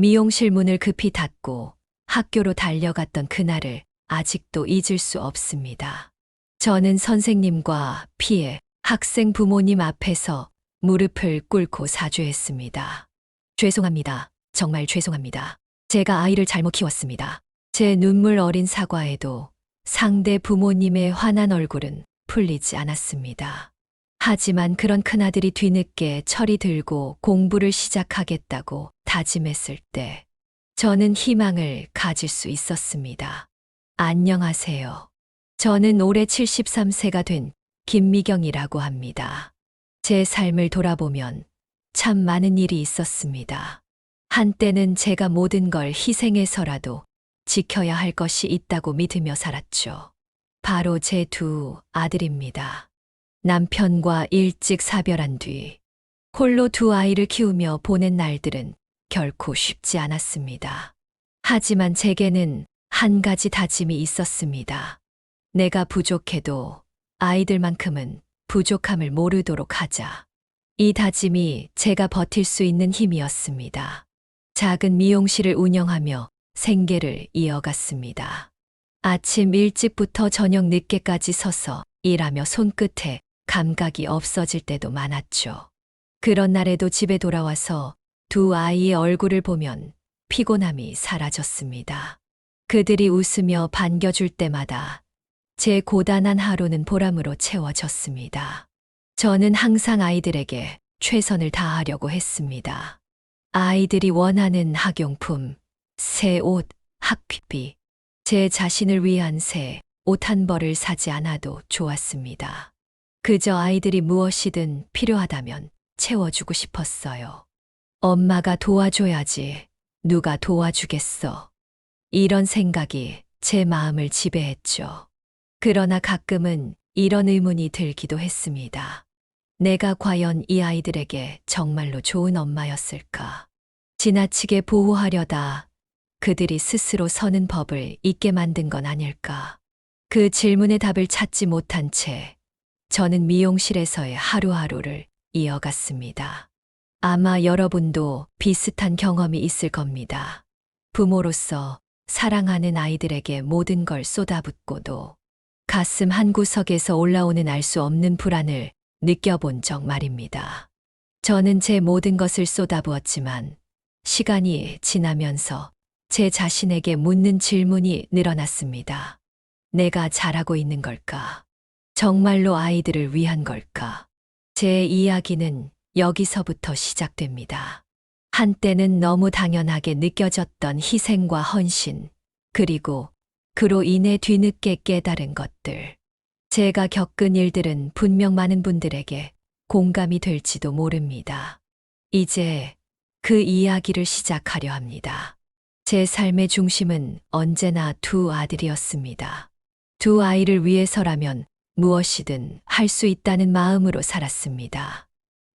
미용실 문을 급히 닫고 학교로 달려갔던 그날을 아직도 잊을 수 없습니다. 저는 선생님과 피해 학생 부모님 앞에서 무릎을 꿇고 사죄했습니다. 죄송합니다. 정말 죄송합니다. 제가 아이를 잘못 키웠습니다. 제 눈물 어린 사과에도 상대 부모님의 환한 얼굴은 풀리지 않았습니다. 하지만 그런 큰아들이 뒤늦게 철이 들고 공부를 시작하겠다고 다짐했을 때 저는 희망을 가질 수 있었습니다. 안녕하세요. 저는 올해 73세가 된 김미경이라고 합니다. 제 삶을 돌아보면 참 많은 일이 있었습니다. 한때는 제가 모든 걸 희생해서라도 지켜야 할 것이 있다고 믿으며 살았죠. 바로 제 두 아들입니다. 남편과 일찍 사별한 뒤 홀로 두 아이를 키우며 보낸 날들은 결코 쉽지 않았습니다. 하지만 제게는 한 가지 다짐이 있었습니다. 내가 부족해도 아이들만큼은 부족함을 모르도록 하자. 이 다짐이 제가 버틸 수 있는 힘이었습니다. 작은 미용실을 운영하며 생계를 이어갔습니다. 아침 일찍부터 저녁 늦게까지 서서 일하며 손끝에 감각이 없어질 때도 많았죠. 그런 날에도 집에 돌아와서 두 아이의 얼굴을 보면 피곤함이 사라졌습니다. 그들이 웃으며 반겨줄 때마다 제 고단한 하루는 보람으로 채워졌습니다. 저는 항상 아이들에게 최선을 다하려고 했습니다. 아이들이 원하는 학용품, 새 옷, 학비비, 제 자신을 위한 새 옷 한 벌을 사지 않아도 좋았습니다. 그저 아이들이 무엇이든 필요하다면 채워주고 싶었어요. 엄마가 도와줘야지 누가 도와주겠어. 이런 생각이 제 마음을 지배했죠. 그러나 가끔은 이런 의문이 들기도 했습니다. 내가 과연 이 아이들에게 정말로 좋은 엄마였을까? 지나치게 보호하려다 그들이 스스로 서는 법을 잊게 만든 건 아닐까? 그 질문의 답을 찾지 못한 채 저는 미용실에서의 하루하루를 이어갔습니다. 아마 여러분도 비슷한 경험이 있을 겁니다. 부모로서 사랑하는 아이들에게 모든 걸 쏟아붓고도 가슴 한구석에서 올라오는 알 수 없는 불안을 느껴본 적 말입니다. 저는 제 모든 것을 쏟아부었지만 시간이 지나면서 제 자신에게 묻는 질문이 늘어났습니다. 내가 잘하고 있는 걸까? 정말로 아이들을 위한 걸까? 제 이야기는 여기서부터 시작됩니다. 한때는 너무 당연하게 느껴졌던 희생과 헌신, 그리고 그로 인해 뒤늦게 깨달은 것들. 제가 겪은 일들은 분명 많은 분들에게 공감이 될지도 모릅니다. 이제 그 이야기를 시작하려 합니다. 제 삶의 중심은 언제나 두 아들이었습니다. 두 아이를 위해서라면 무엇이든 할 수 있다는 마음으로 살았습니다.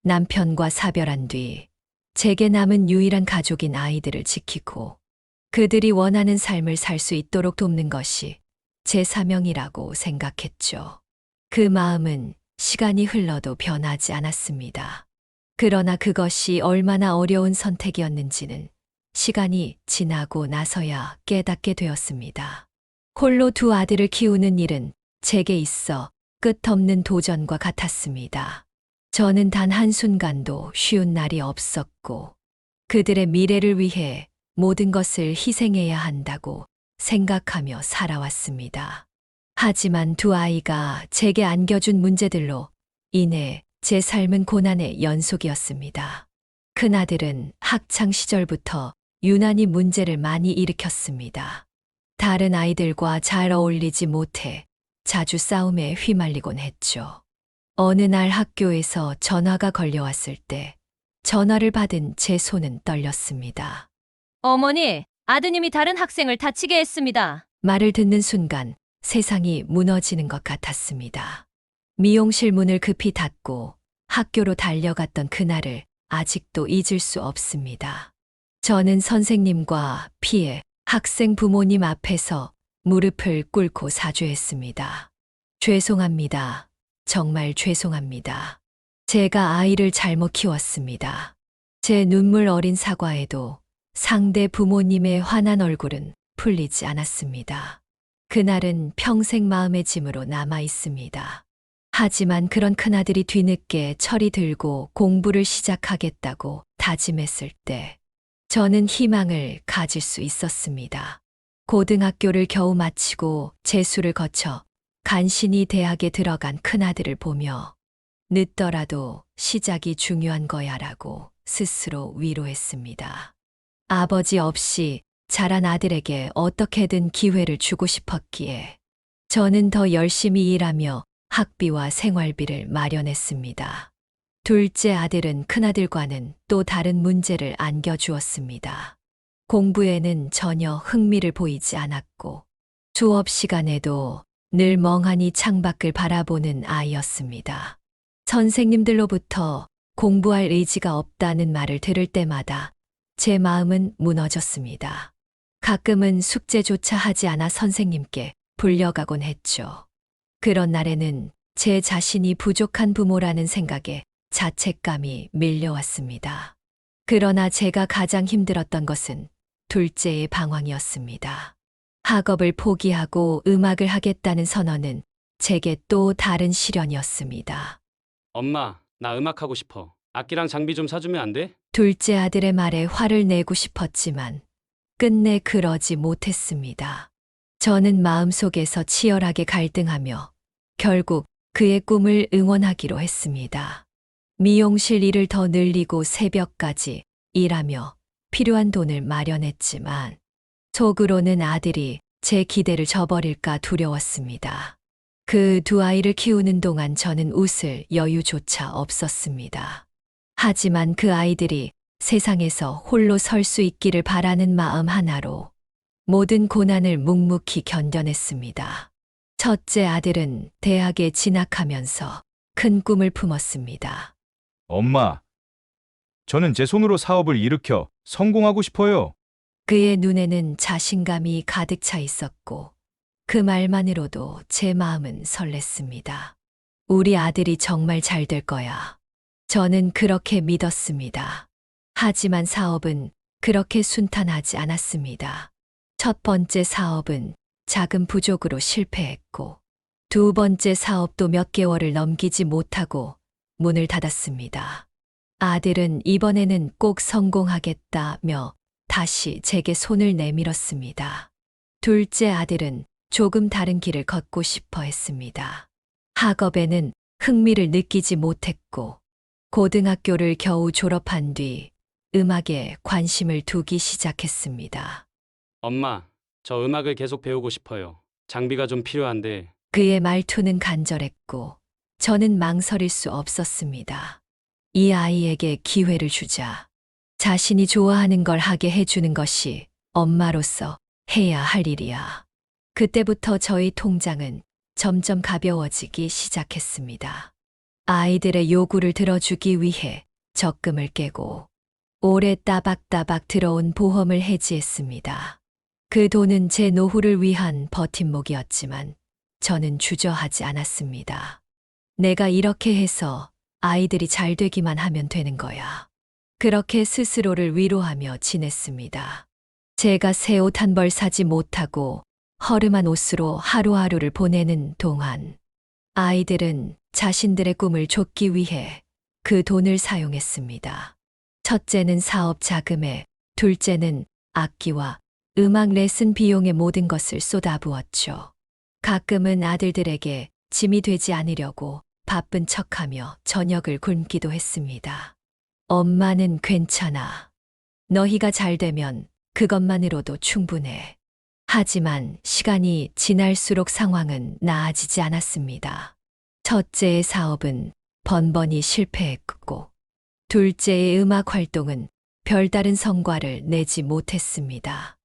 남편과 사별한 뒤 제게 남은 유일한 가족인 아이들을 지키고 그들이 원하는 삶을 살 수 있도록 돕는 것이 제 사명이라고 생각했죠. 그 마음은 시간이 흘러도 변하지 않았습니다. 그러나 그것이 얼마나 어려운 선택이었는지는 시간이 지나고 나서야 깨닫게 되었습니다. 홀로 두 아들을 키우는 일은 제게 있어 끝없는 도전과 같았습니다. 저는 단 한순간도 쉬운 날이 없었고 그들의 미래를 위해 모든 것을 희생해야 한다고 생각하며 살아왔습니다. 하지만 두 아이가 제게 안겨준 문제들로 인해 제 삶은 고난의 연속이었습니다. 큰아들은 학창 시절부터 유난히 문제를 많이 일으켰습니다. 다른 아이들과 잘 어울리지 못해 자주 싸움에 휘말리곤 했죠. 어느 날 학교에서 전화가 걸려왔을 때 전화를 받은 제 손은 떨렸습니다. 어머니, 아드님이 다른 학생을 다치게 했습니다. 말을 듣는 순간 세상이 무너지는 것 같았습니다. 미용실 문을 급히 닫고 학교로 달려갔던 그날을 아직도 잊을 수 없습니다. 저는 선생님과 피해 학생 부모님 앞에서 무릎을 꿇고 사죄했습니다. 죄송합니다. 정말 죄송합니다. 제가 아이를 잘못 키웠습니다. 제 눈물 어린 사과에도 상대 부모님의 환한 얼굴은 풀리지 않았습니다. 그날은 평생 마음의 짐으로 남아 있습니다. 하지만 그런 큰아들이 뒤늦게 철이 들고 공부를 시작하겠다고 다짐했을 때 저는 희망을 가질 수 있었습니다. 고등학교를 겨우 마치고 재수를 거쳐 간신히 대학에 들어간 큰아들을 보며 늦더라도 시작이 중요한 거야라고 스스로 위로했습니다. 아버지 없이 자란 아들에게 어떻게든 기회를 주고 싶었기에 저는 더 열심히 일하며 학비와 생활비를 마련했습니다. 둘째 아들은 큰아들과는 또 다른 문제를 안겨주었습니다. 공부에는 전혀 흥미를 보이지 않았고 수업 시간에도 늘 멍하니 창밖을 바라보는 아이였습니다. 선생님들로부터 공부할 의지가 없다는 말을 들을 때마다 제 마음은 무너졌습니다. 가끔은 숙제조차 하지 않아 선생님께 불려가곤 했죠. 그런 날에는 제 자신이 부족한 부모라는 생각에 자책감이 밀려왔습니다. 그러나 제가 가장 힘들었던 것은 둘째의 방황이었습니다. 학업을 포기하고 음악을 하겠다는 선언은 제게 또 다른 시련이었습니다. 엄마, 나 음악하고 싶어. 악기랑 장비 좀 사주면 안 돼? 둘째 아들의 말에 화를 내고 싶었지만 끝내 그러지 못했습니다. 저는 마음속에서 치열하게 갈등하며 결국 그의 꿈을 응원하기로 했습니다. 미용실 일을 더 늘리고 새벽까지 일하며 필요한 돈을 마련했지만 속으로는 아들이 제 기대를 저버릴까 두려웠습니다. 그 두 아이를 키우는 동안 저는 웃을 여유조차 없었습니다. 하지만 그 아이들이 세상에서 홀로 설 수 있기를 바라는 마음 하나로 모든 고난을 묵묵히 견뎌냈습니다. 첫째 아들은 대학에 진학하면서 큰 꿈을 품었습니다. 엄마, 저는 제 손으로 사업을 일으켜 성공하고 싶어요. 그의 눈에는 자신감이 가득 차 있었고 그 말만으로도 제 마음은 설렜습니다. 우리 아들이 정말 잘 될 거야. 저는 그렇게 믿었습니다. 하지만 사업은 그렇게 순탄하지 않았습니다. 첫 번째 사업은 자금 부족으로 실패했고 두 번째 사업도 몇 개월을 넘기지 못하고 문을 닫았습니다. 아들은 이번에는 꼭 성공하겠다며 다시 제게 손을 내밀었습니다. 둘째 아들은 조금 다른 길을 걷고 싶어 했습니다. 학업에는 흥미를 느끼지 못했고 고등학교를 겨우 졸업한 뒤 음악에 관심을 두기 시작했습니다. 엄마, 저 음악을 계속 배우고 싶어요. 장비가 좀 필요한데. 그의 말투는 간절했고 저는 망설일 수 없었습니다. 이 아이에게 기회를 주자. 자신이 좋아하는 걸 하게 해주는 것이 엄마로서 해야 할 일이야. 그때부터 저희 통장은 점점 가벼워지기 시작했습니다. 아이들의 요구를 들어주기 위해 적금을 깨고 올해 따박따박 들어온 보험을 해지했습니다. 그 돈은 제 노후를 위한 버팀목이었지만 저는 주저하지 않았습니다. 내가 이렇게 해서 아이들이 잘 되기만 하면 되는 거야. 그렇게 스스로를 위로하며 지냈습니다. 제가 새 옷 한 벌 사지 못하고 허름한 옷으로 하루하루를 보내는 동안 아이들은 자신들의 꿈을 좇기 위해 그 돈을 사용했습니다. 첫째는 사업 자금에, 둘째는 악기와 음악 레슨 비용에 모든 것을 쏟아부었죠. 가끔은 아들들에게 짐이 되지 않으려고 바쁜 척하며 저녁을 굶기도 했습니다. 엄마는 괜찮아. 너희가 잘 되면 그것만으로도 충분해. 하지만 시간이 지날수록 상황은 나아지지 않았습니다. 첫째의 사업은 번번이 실패했고, 둘째의 음악 활동은 별다른 성과를 내지 못했습니다.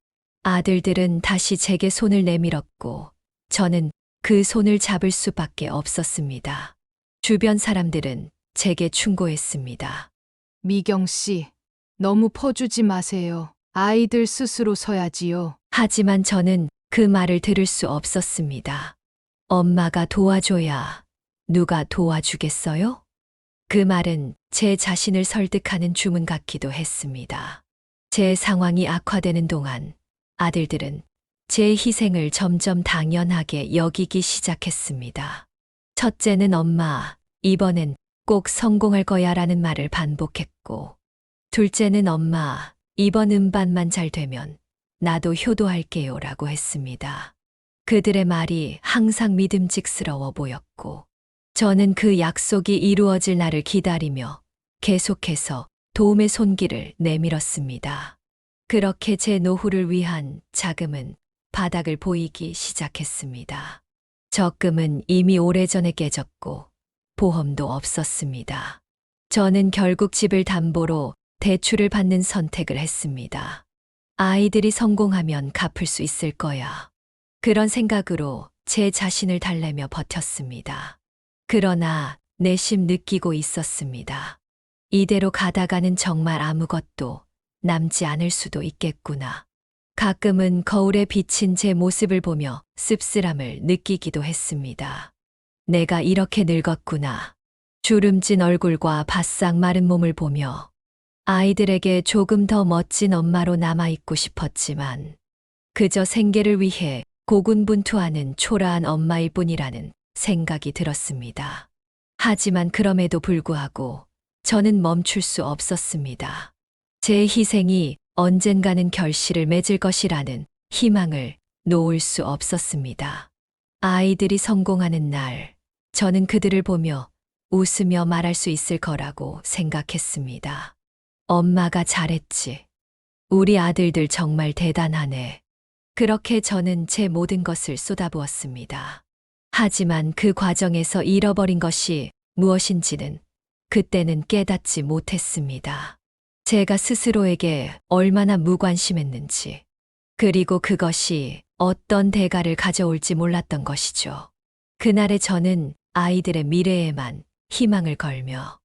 아들들은 다시 제게 손을 내밀었고, 저는 그 손을 잡을 수밖에 없었습니다. 주변 사람들은 제게 충고했습니다. 미경 씨, 너무 퍼주지 마세요. 아이들 스스로 서야지요. 하지만 저는 그 말을 들을 수 없었습니다. 엄마가 도와줘야 누가 도와주겠어요? 그 말은 제 자신을 설득하는 주문 같기도 했습니다. 제 상황이 악화되는 동안 아들들은 제 희생을 점점 당연하게 여기기 시작했습니다. 첫째는 엄마, 이번엔 꼭 성공할 거야 라는 말을 반복했고, 둘째는 엄마, 이번 음반만 잘 되면 나도 효도할게요 라고 했습니다. 그들의 말이 항상 믿음직스러워 보였고, 저는 그 약속이 이루어질 날을 기다리며 계속해서 도움의 손길을 내밀었습니다. 그렇게 제 노후를 위한 자금은 바닥을 보이기 시작했습니다. 적금은 이미 오래전에 깨졌고 보험도 없었습니다. 저는 결국 집을 담보로 대출을 받는 선택을 했습니다. 아이들이 성공하면 갚을 수 있을 거야. 그런 생각으로 제 자신을 달래며 버텼습니다. 그러나 내심 느끼고 있었습니다. 이대로 가다가는 정말 아무것도 남지 않을 수도 있겠구나. 가끔은 거울에 비친 제 모습을 보며 씁쓸함을 느끼기도 했습니다. 내가 이렇게 늙었구나. 주름진 얼굴과 바싹 마른 몸을 보며 아이들에게 조금 더 멋진 엄마로 남아있고 싶었지만 그저 생계를 위해 고군분투하는 초라한 엄마일 뿐이라는 생각이 들었습니다. 하지만 그럼에도 불구하고 저는 멈출 수 없었습니다. 제 희생이 언젠가는 결실을 맺을 것이라는 희망을 놓을 수 없었습니다. 아이들이 성공하는 날, 저는 그들을 보며 웃으며 말할 수 있을 거라고 생각했습니다. 엄마가 잘했지. 우리 아들들 정말 대단하네. 그렇게 저는 제 모든 것을 쏟아부었습니다. 하지만 그 과정에서 잃어버린 것이 무엇인지는 그때는 깨닫지 못했습니다. 제가 스스로에게 얼마나 무관심했는지, 그리고 그것이 어떤 대가를 가져올지 몰랐던 것이죠. 그날의 저는 아이들의 미래에만 희망을 걸며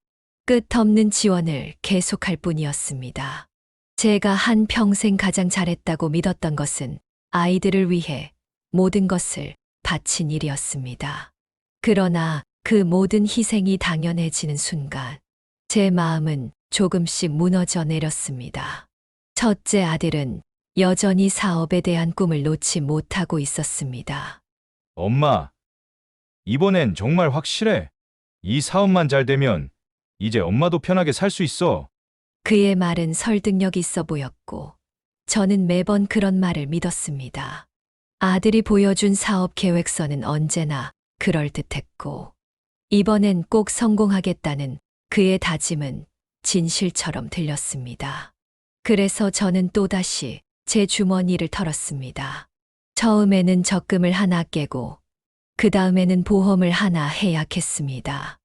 끝없는 지원을 계속할 뿐이었습니다. 제가 한평생 가장 잘했다고 믿었던 것은 아이들을 위해 모든 것을 바친 일이었습니다. 그러나 그 모든 희생이 당연해지는 순간, 제 마음은 조금씩 무너져 내렸습니다. 첫째 아들은 여전히 사업에 대한 꿈을 놓지 못하고 있었습니다. 엄마, 이번엔 정말 확실해. 이 사업만 잘 되면 이제 엄마도 편하게 살 수 있어. 그의 말은 설득력 있어 보였고, 저는 매번 그런 말을 믿었습니다. 아들이 보여준 사업 계획서는 언제나 그럴듯했고, 이번엔 꼭 성공하겠다는 그의 다짐은 진실처럼 들렸습니다. 그래서 저는 또다시 제 주머니를 털었습니다. 처음에는 적금을 하나 깨고, 그 다음에는 보험을 하나 해약했습니다.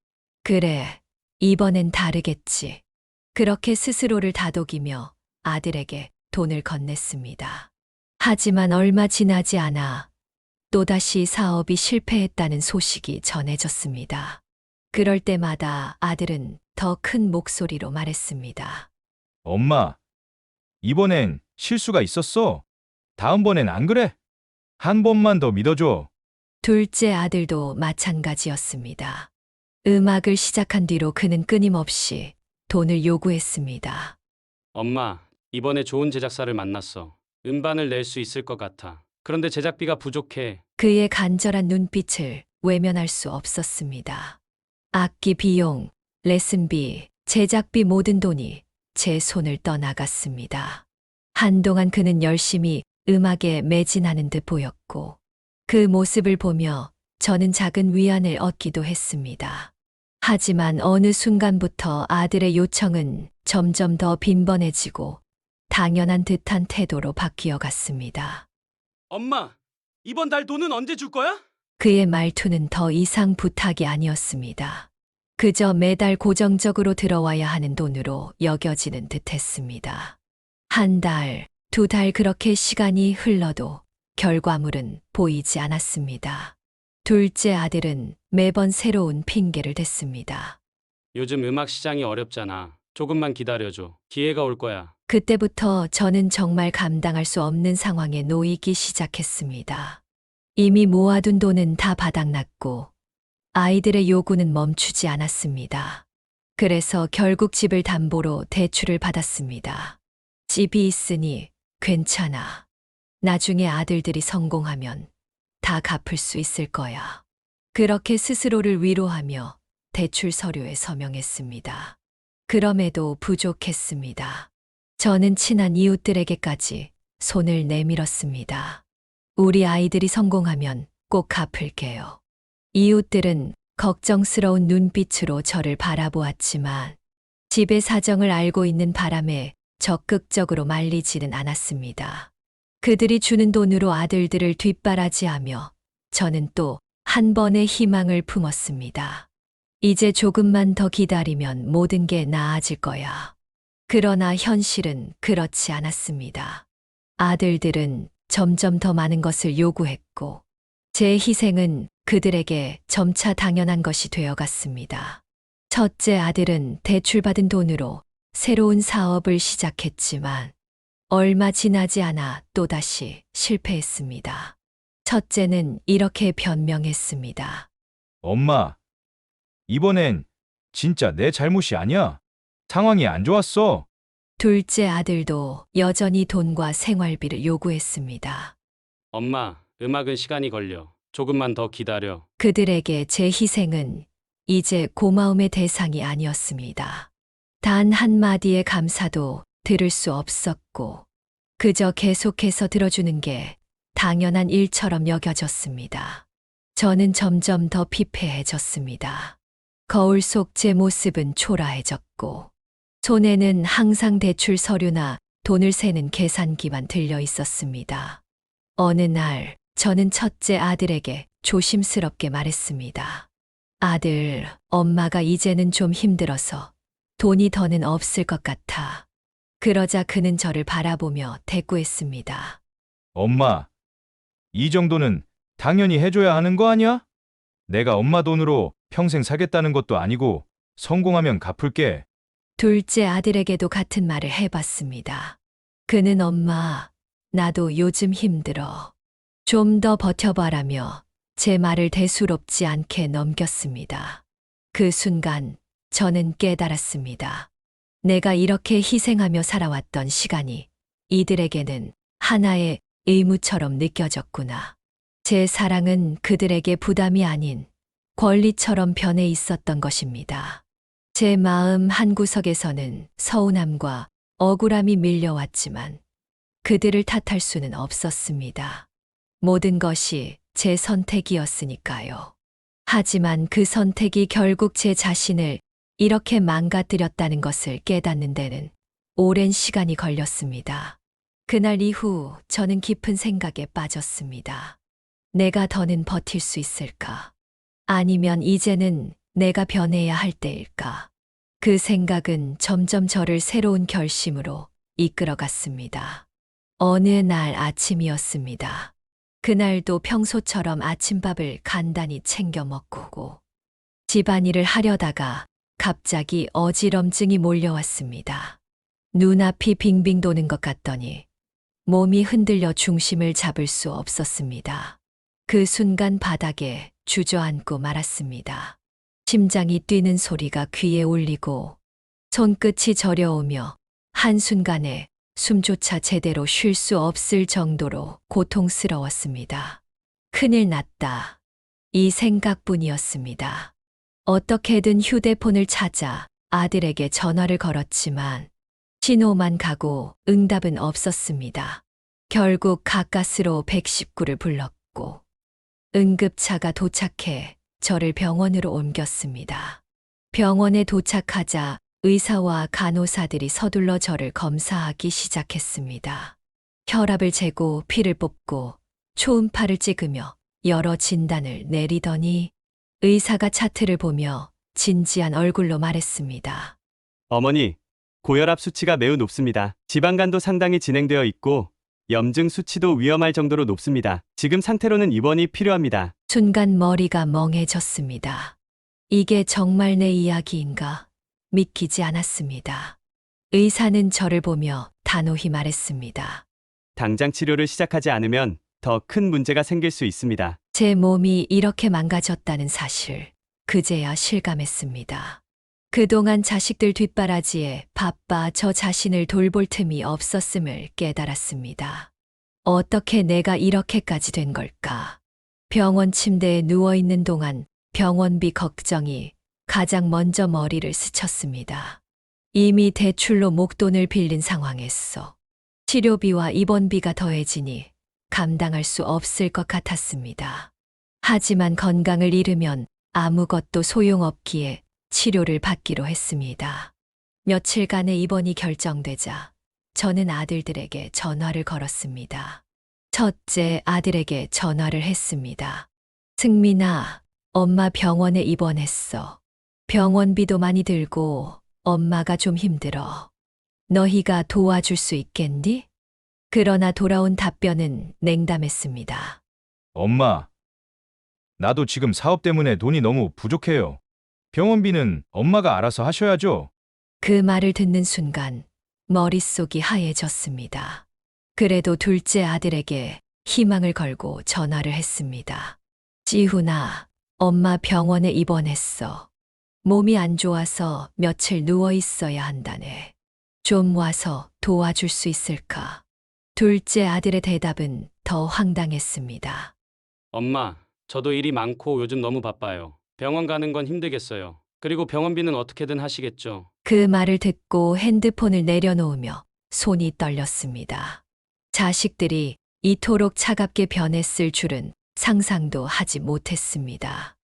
그래, 이번엔 다르겠지. 그렇게 스스로를 다독이며 아들에게 돈을 건넸습니다. 하지만 얼마 지나지 않아 또다시 사업이 실패했다는 소식이 전해졌습니다. 그럴 때마다 아들은 더 큰 목소리로 말했습니다. 엄마, 이번엔 실수가 있었어. 다음번엔 안 그래? 한 번만 더 믿어줘. 둘째 아들도 마찬가지였습니다. 음악을 시작한 뒤로 그는 끊임없이 돈을 요구했습니다. 엄마, 이번에 좋은 제작사를 만났어. 음반을 낼 수 있을 것 같아. 그런데 제작비가 부족해. 그의 간절한 눈빛을 외면할 수 없었습니다. 악기 비용, 레슨비, 제작비 모든 돈이 제 손을 떠나갔습니다. 한동안 그는 열심히 음악에 매진하는 듯 보였고, 그 모습을 보며 저는 작은 위안을 얻기도 했습니다. 하지만 어느 순간부터 아들의 요청은 점점 더 빈번해지고 당연한 듯한 태도로 바뀌어 갔습니다. 엄마, 이번 달 돈은 언제 줄 거야? 그의 말투는 더 이상 부탁이 아니었습니다. 그저 매달 고정적으로 들어와야 하는 돈으로 여겨지는 듯 했습니다. 한 달, 두 달 그렇게 시간이 흘러도 결과물은 보이지 않았습니다. 둘째 아들은 매번 새로운 핑계를 댔습니다. 요즘 음악 시장이 어렵잖아. 조금만 기다려줘. 기회가 올 거야. 그때부터 저는 정말 감당할 수 없는 상황에 놓이기 시작했습니다. 이미 모아둔 돈은 다 바닥났고 아이들의 요구는 멈추지 않았습니다. 그래서 결국 집을 담보로 대출을 받았습니다. 집이 있으니 괜찮아. 나중에 아들들이 성공하면 다 갚을 수 있을 거야. 그렇게 스스로를 위로하며 대출 서류에 서명했습니다. 그럼에도 부족했습니다. 저는 친한 이웃들에게까지 손을 내밀었습니다. 우리 아이들이 성공하면 꼭 갚을게요. 이웃들은 걱정스러운 눈빛으로 저를 바라보았지만 집의 사정을 알고 있는 바람에 적극적으로 말리지는 않았습니다. 그들이 주는 돈으로 아들들을 뒷바라지하며 저는 또 한 번의 희망을 품었습니다. 이제 조금만 더 기다리면 모든 게 나아질 거야. 그러나 현실은 그렇지 않았습니다. 아들들은 점점 더 많은 것을 요구했고, 제 희생은 그들에게 점차 당연한 것이 되어갔습니다. 첫째 아들은 대출받은 돈으로 새로운 사업을 시작했지만, 얼마 지나지 않아 또다시 실패했습니다. 첫째는 이렇게 변명했습니다. 엄마, 이번엔 진짜 내 잘못이 아니야. 상황이 안 좋았어. 둘째 아들도 여전히 돈과 생활비를 요구했습니다. 엄마, 음악은 시간이 걸려. 조금만 더 기다려. 그들에게 제 희생은 이제 고마움의 대상이 아니었습니다. 단 한마디의 감사도 들을 수 없었고, 그저 계속해서 들어주는 게 당연한 일처럼 여겨졌습니다. 저는 점점 더 피폐해졌습니다. 거울 속 제 모습은 초라해졌고, 손에는 항상 대출 서류나 돈을 세는 계산기만 들려 있었습니다. 어느 날 저는 첫째 아들에게 조심스럽게 말했습니다. 아들, 엄마가 이제는 좀 힘들어서 돈이 더는 없을 것 같아. 그러자 그는 저를 바라보며 대꾸했습니다. 엄마, 이 정도는 당연히 해줘야 하는 거 아니야? 내가 엄마 돈으로 평생 살겠다는 것도 아니고 성공하면 갚을게. 둘째 아들에게도 같은 말을 해봤습니다. 그는 엄마, 나도 요즘 힘들어. 좀 더 버텨봐라며 제 말을 대수롭지 않게 넘겼습니다. 그 순간 저는 깨달았습니다. 내가 이렇게 희생하며 살아왔던 시간이 이들에게는 하나의 의무처럼 느껴졌구나. 제 사랑은 그들에게 부담이 아닌 권리처럼 변해 있었던 것입니다. 제 마음 한구석에서는 서운함과 억울함이 밀려왔지만 그들을 탓할 수는 없었습니다. 모든 것이 제 선택이었으니까요. 하지만 그 선택이 결국 제 자신을 이렇게 망가뜨렸다는 것을 깨닫는 데는 오랜 시간이 걸렸습니다. 그날 이후 저는 깊은 생각에 빠졌습니다. 내가 더는 버틸 수 있을까? 아니면 이제는 내가 변해야 할 때일까? 그 생각은 점점 저를 새로운 결심으로 이끌어갔습니다. 어느 날 아침이었습니다. 그날도 평소처럼 아침밥을 간단히 챙겨 먹고 집안일을 하려다가 갑자기 어지럼증이 몰려왔습니다. 눈앞이 빙빙 도는 것 같더니 몸이 흔들려 중심을 잡을 수 없었습니다. 그 순간 바닥에 주저앉고 말았습니다. 심장이 뛰는 소리가 귀에 울리고 손끝이 저려오며 한순간에 숨조차 제대로 쉴 수 없을 정도로 고통스러웠습니다. 큰일 났다. 이 생각뿐이었습니다. 어떻게든 휴대폰을 찾아 아들에게 전화를 걸었지만 신호만 가고 응답은 없었습니다. 결국 가까스로 119를 불렀고 응급차가 도착해 저를 병원으로 옮겼습니다. 병원에 도착하자 의사와 간호사들이 서둘러 저를 검사하기 시작했습니다. 혈압을 재고 피를 뽑고 초음파를 찍으며 여러 진단을 내리더니 의사가 차트를 보며 진지한 얼굴로 말했습니다. 어머니, 고혈압 수치가 매우 높습니다. 지방간도 상당히 진행되어 있고 염증 수치도 위험할 정도로 높습니다. 지금 상태로는 입원이 필요합니다. 순간 머리가 멍해졌습니다. 이게 정말 내 이야기인가? 믿기지 않았습니다. 의사는 저를 보며 단호히 말했습니다. 당장 치료를 시작하지 않으면 더 큰 문제가 생길 수 있습니다. 제 몸이 이렇게 망가졌다는 사실, 그제야 실감했습니다. 그동안 자식들 뒷바라지에 바빠 저 자신을 돌볼 틈이 없었음을 깨달았습니다. 어떻게 내가 이렇게까지 된 걸까? 병원 침대에 누워있는 동안 병원비 걱정이 가장 먼저 머리를 스쳤습니다. 이미 대출로 목돈을 빌린 상황에서 치료비와 입원비가 더해지니 감당할 수 없을 것 같았습니다. 하지만 건강을 잃으면 아무것도 소용없기에 치료를 받기로 했습니다. 며칠간의 입원이 결정되자 저는 아들들에게 전화를 걸었습니다. 첫째 아들에게 전화를 했습니다. 승민아, 엄마 병원에 입원했어. 병원비도 많이 들고 엄마가 좀 힘들어. 너희가 도와줄 수 있겠니? 그러나 돌아온 답변은 냉담했습니다. 엄마, 나도 지금 사업 때문에 돈이 너무 부족해요. 병원비는 엄마가 알아서 하셔야죠. 그 말을 듣는 순간 머릿속이 하얘졌습니다. 그래도 둘째 아들에게 희망을 걸고 전화를 했습니다. 지훈아, 엄마 병원에 입원했어. 몸이 안 좋아서 며칠 누워 있어야 한다네. 좀 와서 도와줄 수 있을까? 둘째 아들의 대답은 더 황당했습니다. 엄마, 저도 일이 많고 요즘 너무 바빠요. 병원 가는 건 힘들겠어요. 그리고 병원비는 어떻게든 하시겠죠. 그 말을 듣고 핸드폰을 내려놓으며 손이 떨렸습니다. 자식들이 이토록 차갑게 변했을 줄은 상상도 하지 못했습니다.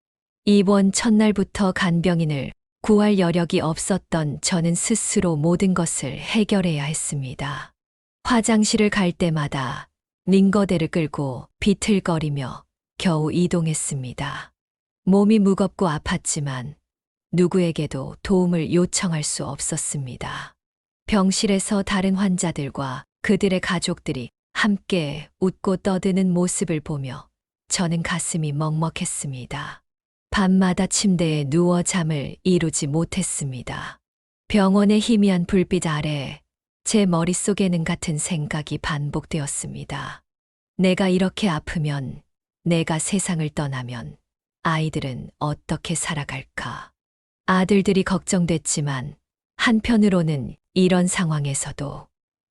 입원 첫날부터 간병인을 구할 여력이 없었던 저는 스스로 모든 것을 해결해야 했습니다. 화장실을 갈 때마다 링거대를 끌고 비틀거리며 겨우 이동했습니다. 몸이 무겁고 아팠지만 누구에게도 도움을 요청할 수 없었습니다. 병실에서 다른 환자들과 그들의 가족들이 함께 웃고 떠드는 모습을 보며 저는 가슴이 먹먹했습니다. 밤마다 침대에 누워 잠을 이루지 못했습니다. 병원의 희미한 불빛 아래 제 머릿속에는 같은 생각이 반복되었습니다. 내가 이렇게 아프면, 내가 세상을 떠나면 아이들은 어떻게 살아갈까? 아들들이 걱정됐지만 한편으로는 이런 상황에서도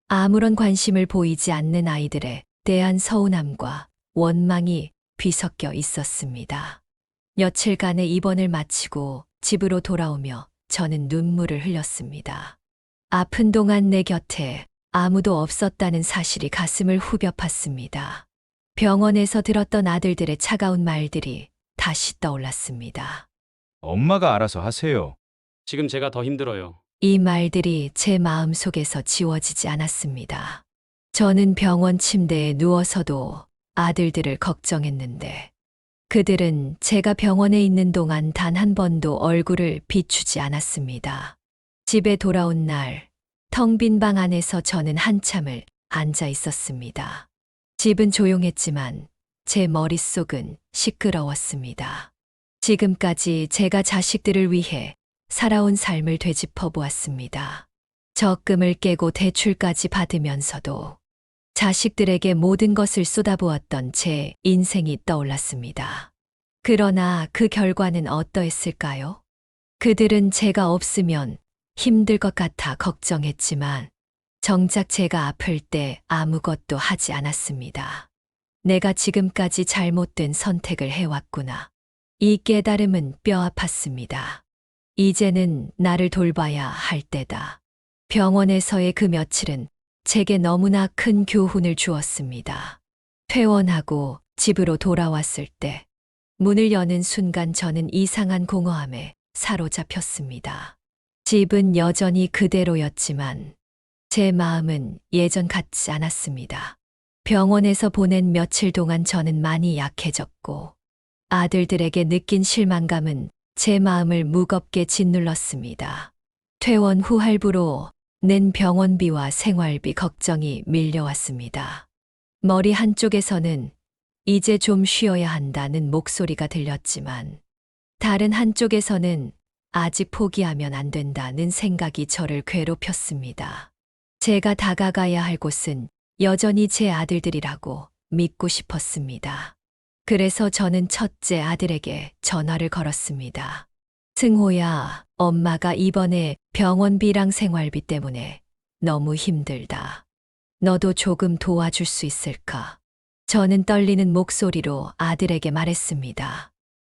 아무런 관심을 보이지 않는 아이들에 대한 서운함과 원망이 뒤섞여 있었습니다. 며칠간의 입원을 마치고 집으로 돌아오며 저는 눈물을 흘렸습니다. 아픈 동안 내 곁에 아무도 없었다는 사실이 가슴을 후벼 팠습니다. 병원에서 들었던 아들들의 차가운 말들이 다시 떠올랐습니다. 엄마가 알아서 하세요. 지금 제가 더 힘들어요. 이 말들이 제 마음 속에서 지워지지 않았습니다. 저는 병원 침대에 누워서도 아들들을 걱정했는데 그들은 제가 병원에 있는 동안 단 한 번도 얼굴을 비추지 않았습니다. 집에 돌아온 날, 텅 빈 방 안에서 저는 한참을 앉아 있었습니다. 집은 조용했지만 제 머릿속은 시끄러웠습니다. 지금까지 제가 자식들을 위해 살아온 삶을 되짚어 보았습니다. 적금을 깨고 대출까지 받으면서도 자식들에게 모든 것을 쏟아부었던 제 인생이 떠올랐습니다. 그러나 그 결과는 어떠했을까요? 그들은 제가 없으면 힘들 것 같아 걱정했지만 정작 제가 아플 때 아무것도 하지 않았습니다. 내가 지금까지 잘못된 선택을 해왔구나. 이 깨달음은 뼈 아팠습니다. 이제는 나를 돌봐야 할 때다. 병원에서의 그 며칠은 제게 너무나 큰 교훈을 주었습니다. 퇴원하고 집으로 돌아왔을 때 문을 여는 순간 저는 이상한 공허함에 사로잡혔습니다. 집은 여전히 그대로였지만 제 마음은 예전 같지 않았습니다. 병원에서 보낸 며칠 동안 저는 많이 약해졌고 아들들에게 느낀 실망감은 제 마음을 무겁게 짓눌렀습니다. 퇴원 후 할부로 낸 병원비와 생활비 걱정이 밀려왔습니다. 머리 한쪽에서는 이제 좀 쉬어야 한다는 목소리가 들렸지만 다른 한쪽에서는 아직 포기하면 안 된다는 생각이 저를 괴롭혔습니다. 제가 다가가야 할 곳은 여전히 제 아들들이라고 믿고 싶었습니다. 그래서 저는 첫째 아들에게 전화를 걸었습니다. 승호야, 엄마가 이번에 병원비랑 생활비 때문에 너무 힘들다. 너도 조금 도와줄 수 있을까? 저는 떨리는 목소리로 아들에게 말했습니다.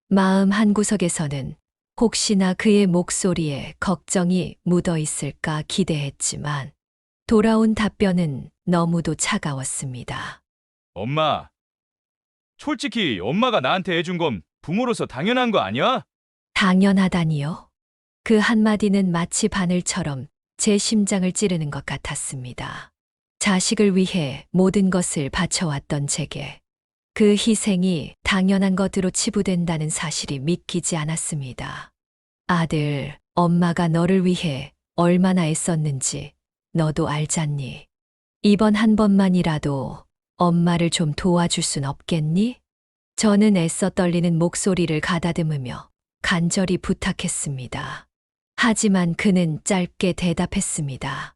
마음 한구석에서는 혹시나 그의 목소리에 걱정이 묻어 있을까 기대했지만 돌아온 답변은 너무도 차가웠습니다. 엄마, 솔직히 엄마가 나한테 해준 건 부모로서 당연한 거 아니야? 당연하다니요? 그 한마디는 마치 바늘처럼 제 심장을 찌르는 것 같았습니다. 자식을 위해 모든 것을 바쳐왔던 제게 그 희생이 당연한 것으로 치부된다는 사실이 믿기지 않았습니다. 아들, 엄마가 너를 위해 얼마나 애썼는지 너도 알잖니? 이번 한 번만이라도 엄마를 좀 도와줄 순 없겠니? 저는 애써 떨리는 목소리를 가다듬으며 간절히 부탁했습니다. 하지만 그는 짧게 대답했습니다.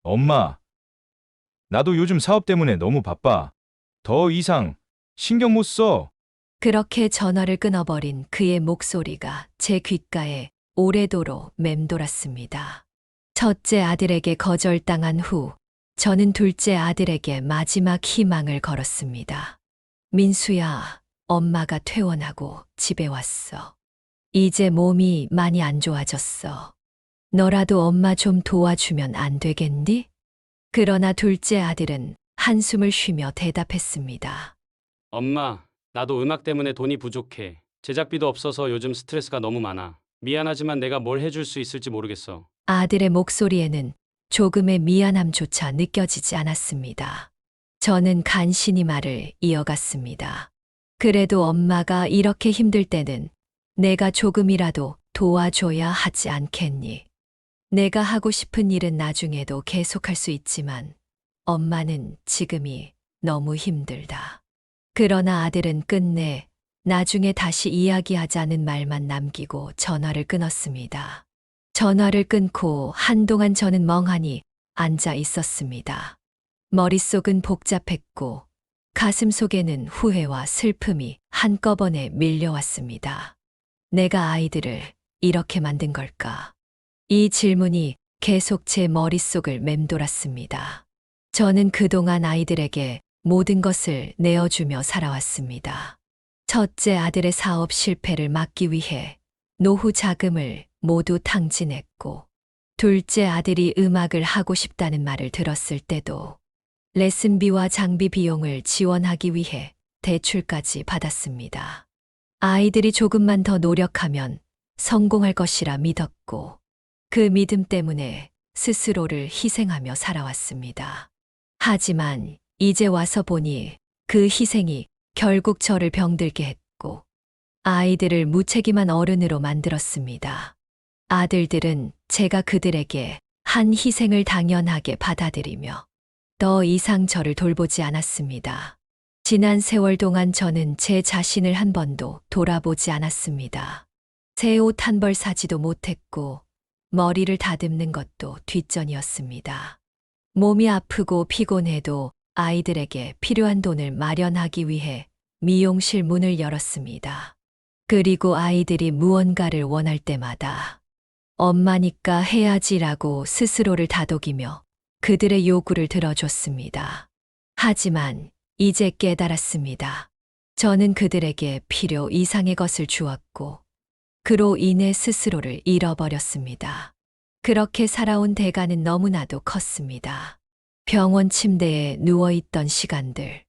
엄마, 나도 요즘 사업 때문에 너무 바빠. 더 이상 신경 못 써. 그렇게 전화를 끊어버린 그의 목소리가 제 귓가에 오래도록 맴돌았습니다. 첫째 아들에게 거절당한 후 저는 둘째 아들에게 마지막 희망을 걸었습니다. 민수야, 엄마가 퇴원하고 집에 왔어. 이제 몸이 많이 안 좋아졌어. 너라도 엄마 좀 도와주면 안 되겠니? 그러나 둘째 아들은 한숨을 쉬며 대답했습니다. 엄마, 나도 음악 때문에 돈이 부족해. 제작비도 없어서 요즘 스트레스가 너무 많아. 미안하지만 내가 뭘 해줄 수 있을지 모르겠어. 아들의 목소리에는 조금의 미안함조차 느껴지지 않았습니다. 저는 간신히 말을 이어갔습니다. 그래도 엄마가 이렇게 힘들 때는 내가 조금이라도 도와줘야 하지 않겠니? 내가 하고 싶은 일은 나중에도 계속할 수 있지만 엄마는 지금이 너무 힘들다. 그러나 아들은 끝내 나중에 다시 이야기하자는 말만 남기고 전화를 끊었습니다. 전화를 끊고 한동안 저는 멍하니 앉아 있었습니다. 머릿속은 복잡했고 가슴 속에는 후회와 슬픔이 한꺼번에 밀려왔습니다. 내가 아이들을 이렇게 만든 걸까? 이 질문이 계속 제 머릿속을 맴돌았습니다. 저는 그동안 아이들에게 모든 것을 내어주며 살아왔습니다. 첫째 아들의 사업 실패를 막기 위해 노후 자금을 모두 탕진했고, 둘째 아들이 음악을 하고 싶다는 말을 들었을 때도 레슨비와 장비 비용을 지원하기 위해 대출까지 받았습니다. 아이들이 조금만 더 노력하면 성공할 것이라 믿었고, 그 믿음 때문에 스스로를 희생하며 살아왔습니다. 하지만 이제 와서 보니 그 희생이 결국 저를 병들게 했고 아이들을 무책임한 어른으로 만들었습니다. 아들들은 제가 그들에게 한 희생을 당연하게 받아들이며 더 이상 저를 돌보지 않았습니다. 지난 세월 동안 저는 제 자신을 한 번도 돌아보지 않았습니다. 새 옷 한 벌 사지도 못했고 머리를 다듬는 것도 뒷전이었습니다. 몸이 아프고 피곤해도 아이들에게 필요한 돈을 마련하기 위해 미용실 문을 열었습니다. 그리고 아이들이 무언가를 원할 때마다 엄마니까 해야지라고 스스로를 다독이며 그들의 요구를 들어줬습니다. 하지만 이제 깨달았습니다. 저는 그들에게 필요 이상의 것을 주었고 그로 인해 스스로를 잃어버렸습니다. 그렇게 살아온 대가는 너무나도 컸습니다. 병원 침대에 누워있던 시간들,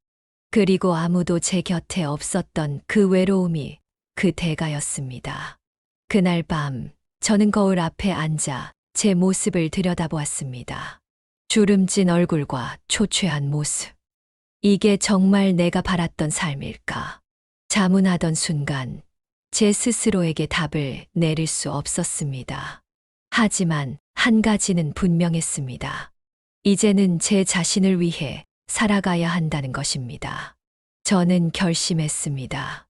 그리고 아무도 제 곁에 없었던 그 외로움이 그 대가였습니다. 그날 밤, 저는 거울 앞에 앉아 제 모습을 들여다보았습니다. 주름진 얼굴과 초췌한 모습. 이게 정말 내가 바랐던 삶일까? 자문하던 순간, 제 스스로에게 답을 내릴 수 없었습니다. 하지만 한 가지는 분명했습니다. 이제는 제 자신을 위해 살아가야 한다는 것입니다. 저는 결심했습니다.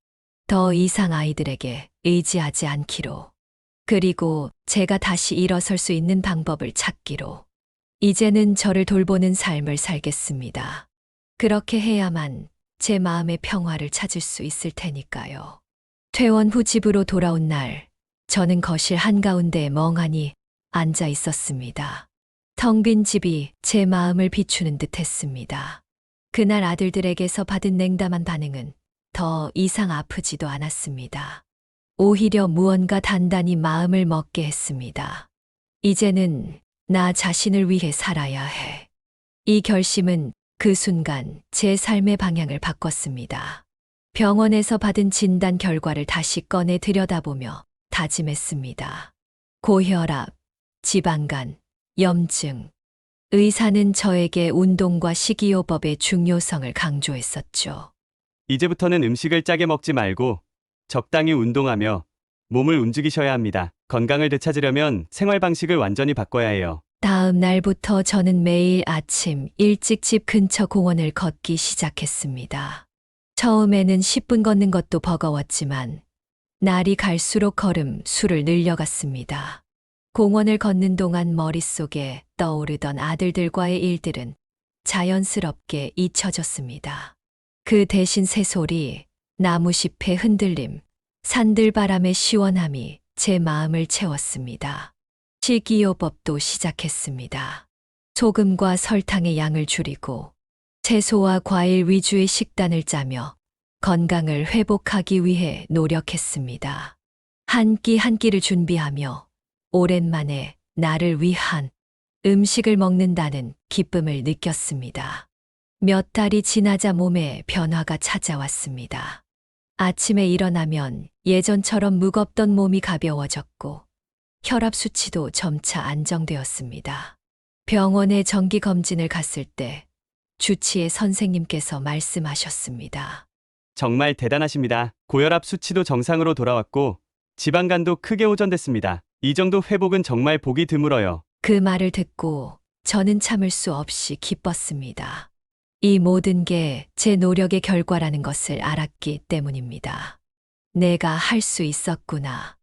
더 이상 아이들에게 의지하지 않기로. 그리고 제가 다시 일어설 수 있는 방법을 찾기로. 이제는 저를 돌보는 삶을 살겠습니다. 그렇게 해야만 제 마음의 평화를 찾을 수 있을 테니까요. 퇴원 후 집으로 돌아온 날, 저는 거실 한가운데 멍하니 앉아 있었습니다. 텅 빈 집이 제 마음을 비추는 듯 했습니다. 그날 아들들에게서 받은 냉담한 반응은 더 이상 아프지도 않았습니다. 오히려 무언가 단단히 마음을 먹게 했습니다. 이제는 나 자신을 위해 살아야 해. 이 결심은 그 순간 제 삶의 방향을 바꿨습니다. 병원에서 받은 진단 결과를 다시 꺼내 들여다보며 다짐했습니다. 고혈압, 지방간, 염증. 의사는 저에게 운동과 식이요법의 중요성을 강조했었죠. 이제부터는 음식을 짜게 먹지 말고 적당히 운동하며 몸을 움직이셔야 합니다. 건강을 되찾으려면 생활 방식을 완전히 바꿔야 해요. 다음 날부터 저는 매일 아침 일찍 집 근처 공원을 걷기 시작했습니다. 처음에는 10분 걷는 것도 버거웠지만 날이 갈수록 걸음 수를 늘려갔습니다. 공원을 걷는 동안 머릿속에 떠오르던 아들들과의 일들은 자연스럽게 잊혀졌습니다. 그 대신 새소리, 나무잎의 흔들림, 산들바람의 시원함이 제 마음을 채웠습니다. 식이요법도 시작했습니다. 소금과 설탕의 양을 줄이고 채소와 과일 위주의 식단을 짜며 건강을 회복하기 위해 노력했습니다. 한 끼 한 끼를 준비하며 오랜만에 나를 위한 음식을 먹는다는 기쁨을 느꼈습니다. 몇 달이 지나자 몸에 변화가 찾아왔습니다. 아침에 일어나면 예전처럼 무겁던 몸이 가벼워졌고 혈압 수치도 점차 안정되었습니다. 병원에 정기 검진을 갔을 때 주치의 선생님께서 말씀하셨습니다. 정말 대단하십니다. 고혈압 수치도 정상으로 돌아왔고 지방간도 크게 호전됐습니다. 이 정도 회복은 정말 보기 드물어요. 그 말을 듣고 저는 참을 수 없이 기뻤습니다. 이 모든 게 제 노력의 결과라는 것을 알았기 때문입니다. 내가 할 수 있었구나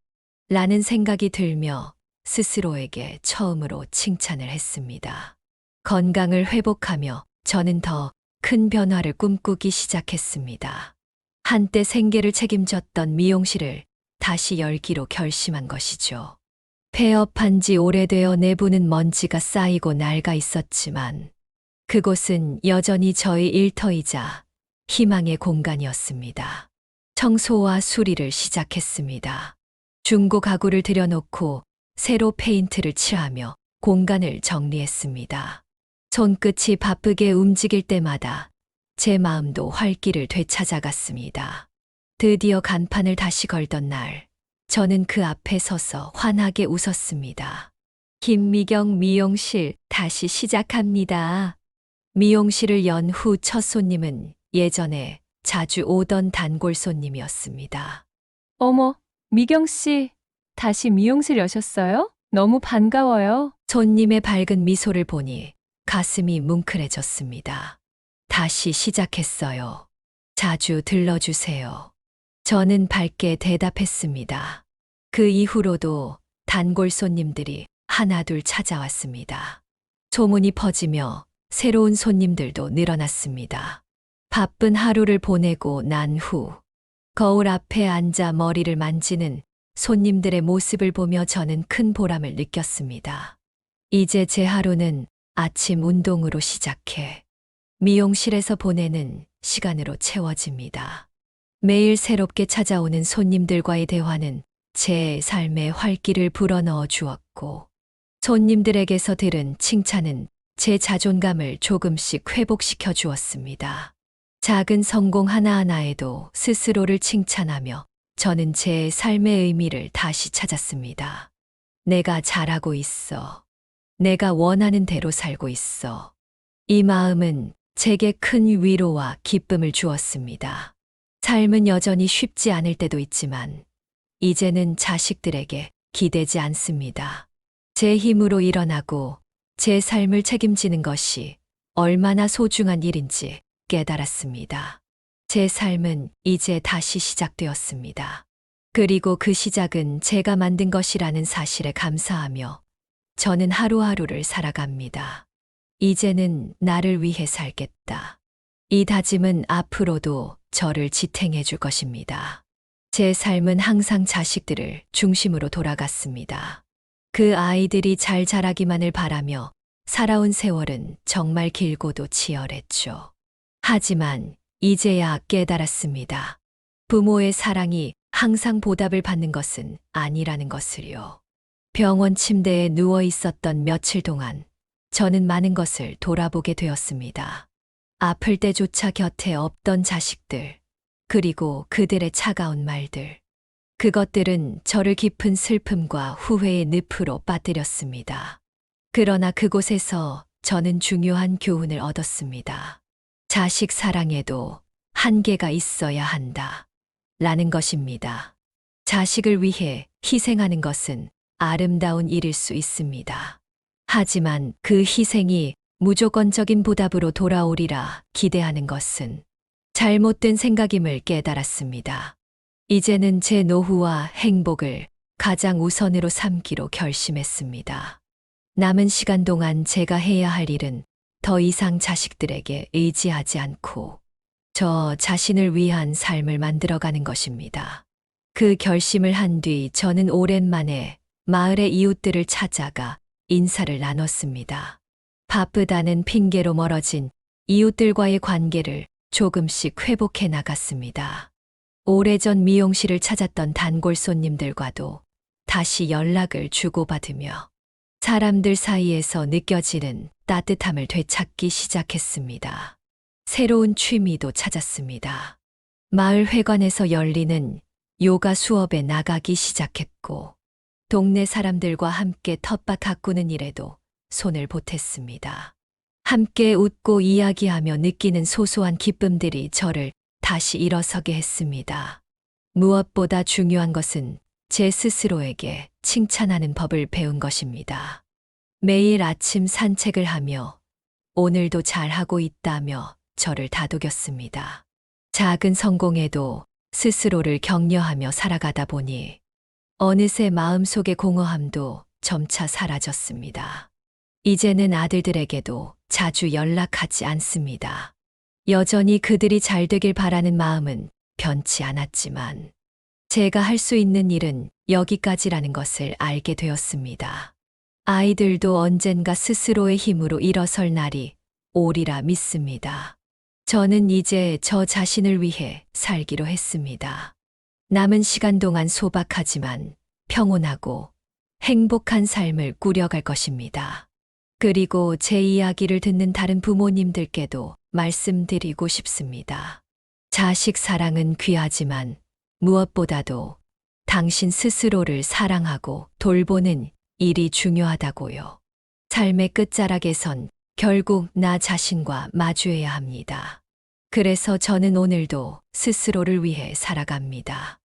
라는 생각이 들며 스스로에게 처음으로 칭찬을 했습니다. 건강을 회복하며 저는 더 큰 변화를 꿈꾸기 시작했습니다. 한때 생계를 책임졌던 미용실을 다시 열기로 결심한 것이죠. 폐업한 지 오래되어 내부는 먼지가 쌓이고 낡아 있었지만 그곳은 여전히 저의 일터이자 희망의 공간이었습니다. 청소와 수리를 시작했습니다. 중고 가구를 들여놓고 새로 페인트를 칠하며 공간을 정리했습니다. 손끝이 바쁘게 움직일 때마다 제 마음도 활기를 되찾아갔습니다. 드디어 간판을 다시 걸던 날, 저는 그 앞에 서서 환하게 웃었습니다. 김미경 미용실 다시 시작합니다. 미용실을 연 후 첫 손님은 예전에 자주 오던 단골 손님이었습니다. 어머, 미경 씨, 다시 미용실 여셨어요? 너무 반가워요. 손님의 밝은 미소를 보니 가슴이 뭉클해졌습니다. 다시 시작했어요. 자주 들러주세요. 저는 밝게 대답했습니다. 그 이후로도 단골 손님들이 하나둘 찾아왔습니다. 소문이 퍼지며 새로운 손님들도 늘어났습니다. 바쁜 하루를 보내고 난 후 거울 앞에 앉아 머리를 만지는 손님들의 모습을 보며 저는 큰 보람을 느꼈습니다. 이제 제 하루는 아침 운동으로 시작해 미용실에서 보내는 시간으로 채워집니다. 매일 새롭게 찾아오는 손님들과의 대화는 제 삶에 활기를 불어넣어 주었고 손님들에게서 들은 칭찬은 제 자존감을 조금씩 회복시켜 주었습니다. 작은 성공 하나하나에도 스스로를 칭찬하며 저는 제 삶의 의미를 다시 찾았습니다. 내가 잘하고 있어. 내가 원하는 대로 살고 있어. 이 마음은 제게 큰 위로와 기쁨을 주었습니다. 삶은 여전히 쉽지 않을 때도 있지만 이제는 자식들에게 기대지 않습니다. 제 힘으로 일어나고 제 삶을 책임지는 것이 얼마나 소중한 일인지 깨달았습니다. 제 삶은 이제 다시 시작되었습니다. 그리고 그 시작은 제가 만든 것이라는 사실에 감사하며 저는 하루하루를 살아갑니다. 이제는 나를 위해 살겠다. 이 다짐은 앞으로도 저를 지탱해 줄 것입니다. 제 삶은 항상 자식들을 중심으로 돌아갔습니다. 그 아이들이 잘 자라기만을 바라며 살아온 세월은 정말 길고도 치열했죠. 하지만 이제야 깨달았습니다. 부모의 사랑이 항상 보답을 받는 것은 아니라는 것을요. 병원 침대에 누워 있었던 며칠 동안 저는 많은 것을 돌아보게 되었습니다. 아플 때조차 곁에 없던 자식들, 그리고 그들의 차가운 말들. 그것들은 저를 깊은 슬픔과 후회의 늪으로 빠뜨렸습니다. 그러나 그곳에서 저는 중요한 교훈을 얻었습니다. 자식 사랑에도 한계가 있어야 한다. 라는 것입니다. 자식을 위해 희생하는 것은 아름다운 일일 수 있습니다. 하지만 그 희생이 무조건적인 보답으로 돌아오리라 기대하는 것은 잘못된 생각임을 깨달았습니다. 이제는 제 노후와 행복을 가장 우선으로 삼기로 결심했습니다. 남은 시간 동안 제가 해야 할 일은 더 이상 자식들에게 의지하지 않고 저 자신을 위한 삶을 만들어가는 것입니다. 그 결심을 한 뒤 저는 오랜만에 마을의 이웃들을 찾아가 인사를 나눴습니다. 바쁘다는 핑계로 멀어진 이웃들과의 관계를 조금씩 회복해 나갔습니다. 오래전 미용실을 찾았던 단골 손님들과도 다시 연락을 주고받으며 사람들 사이에서 느껴지는 따뜻함을 되찾기 시작했습니다. 새로운 취미도 찾았습니다. 마을 회관에서 열리는 요가 수업에 나가기 시작했고, 동네 사람들과 함께 텃밭 가꾸는 일에도 손을 보탰습니다. 함께 웃고 이야기하며 느끼는 소소한 기쁨들이 저를 다시 일어서게 했습니다. 무엇보다 중요한 것은 제 스스로에게 칭찬하는 법을 배운 것입니다. 매일 아침 산책을 하며 오늘도 잘하고 있다며 저를 다독였습니다. 작은 성공에도 스스로를 격려하며 살아가다 보니 어느새 마음속의 공허함도 점차 사라졌습니다. 이제는 아들들에게도 자주 연락하지 않습니다. 여전히 그들이 잘 되길 바라는 마음은 변치 않았지만 제가 할 수 있는 일은 여기까지라는 것을 알게 되었습니다. 아이들도 언젠가 스스로의 힘으로 일어설 날이 오리라 믿습니다. 저는 이제 저 자신을 위해 살기로 했습니다. 남은 시간 동안 소박하지만 평온하고 행복한 삶을 꾸려갈 것입니다. 그리고 제 이야기를 듣는 다른 부모님들께도 말씀드리고 싶습니다. 자식 사랑은 귀하지만 무엇보다도 당신 스스로를 사랑하고 돌보는 일이 중요하다고요. 삶의 끝자락에선 결국 나 자신과 마주해야 합니다. 그래서 저는 오늘도 스스로를 위해 살아갑니다.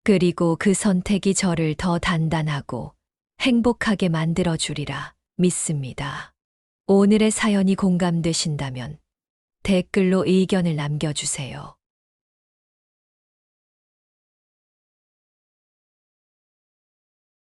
그리고 그 선택이 저를 더 단단하고 행복하게 만들어주리라 믿습니다. 오늘의 사연이 공감되신다면 댓글로 의견을 남겨주세요.